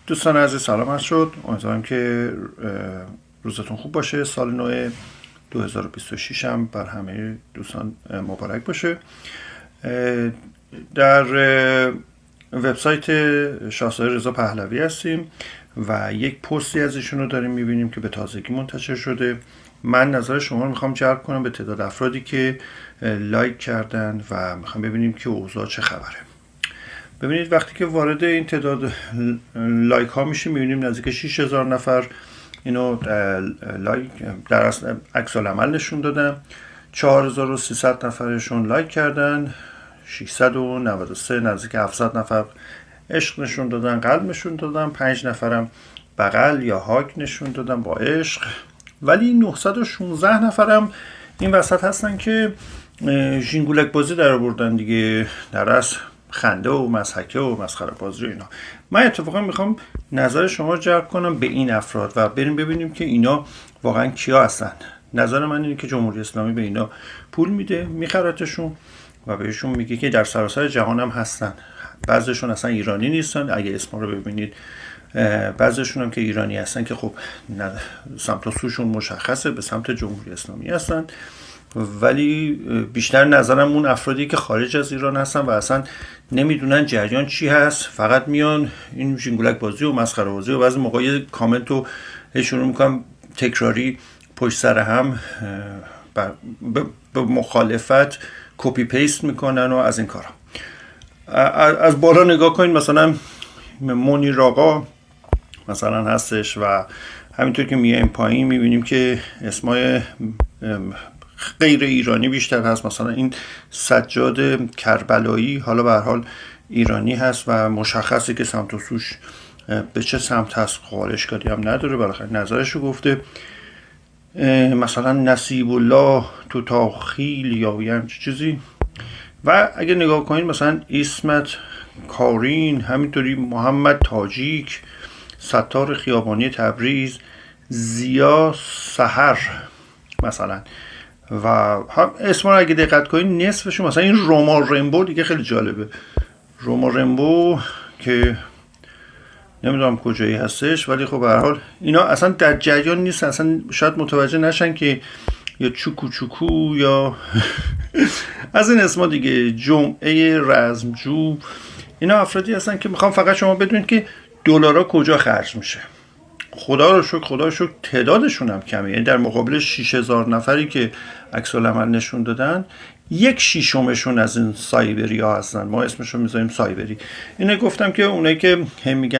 دوستان عزیز سلام عرض شد. امیدوارم که روزتون خوب باشه. سال نو 2026 هم بر همه دوستان مبارک باشه. در وبسایت شاهزاده رضا پهلوی هستیم و یک پستی از ایشون رو داریم میبینیم که به تازگی منتشر شده. من نظر شما رو میخوام جلب کنم به تعداد افرادی که لایک کردن و میخوام ببینیم که اوضاع چه خبره. ببینید وقتی که وارد این تعداد لایک ها میشیم میبینیم نزدیک 6000 نفر اینو لایک در اصل عکس العمل نشون دادن، 4300 نفرشون لایک کردن، 693 نزدیک 700 نفر عشق نشون دادن، قلب نشون دادن، 5 نفرم بغل یا هاک نشون دادن با عشق، ولی 916 نفرم این وسط هستن که ژینگولک بازی در آوردن دیگه، در اصل خنده و مضحکه و مسخره بازی و اینا. من اتفاقا میخوام نظر شما جلب کنم به این افراد و بریم ببینیم که اینا واقعا کیا هستن. نظر من اینه که جمهوری اسلامی به اینا پول میده، میخرتشون و بهشون میگه که در سراسر جهان هم هستن. بعضیشون اصلا ایرانی نیستن، اگه اسما رو ببینید بعضیشون هم که ایرانی هستن که خب سمت و سوشون مشخصه، به سمت جمهوری اسلامی هستن، ولی بیشتر نظرم اون افرادی که خارج از ایران هستن و اصلا نمیدونن جریان چی هست، فقط میان این ژینگولک بازی و مسخره بازی و بعضی موقع کامنت رو شروع میکنم تکراری پشت سر هم به مخالفت کپی پیست میکنن و از این کارا. از بالا نگاه کنید، مثلا منیر آقا مثلا هستش و همینطور که میایم پایین میبینیم که اسمای غیر ایرانی بیشتر هست. مثلا این سجاد کربلایی حالا به هر حال ایرانی هست و مشخصه که سمت و سوش به چه سمت هست، اشکالی هم نداره، بالاخره نظرشو گفته. مثلا نصیب الله توتاخیل یا یه همچه چیزی. و اگه نگاه کنید مثلا اسمت کارین، همینطوری محمد تاجیک، ستار خیابانی تبریز، زیا سحر مثلا. و هم اسما رو اگه دقت کنید نصفشون مثلا این روما رمبو دیگه خیلی جالبه. روما رمبو که نمیدونم کجایی هستش، ولی خب به هر حال اینا اصلا در جریان نیست، اصلا شاید متوجه نشن که یا چوکو چوکو یا از این اسما دیگه، جمعه رزمجو، اینا افرادی هستن که میخوام فقط شما بدونید که دلارا کجا خرج میشه. خدا رو شکر تعدادشون هم کمه، یعنی در مقابل 6000 نفری که عکس العمل نشون دادن 1/6 از این سایبری ها هستن. ما اسمشون میذاریم سایبری. اینه گفتم که اونایی که هم میگن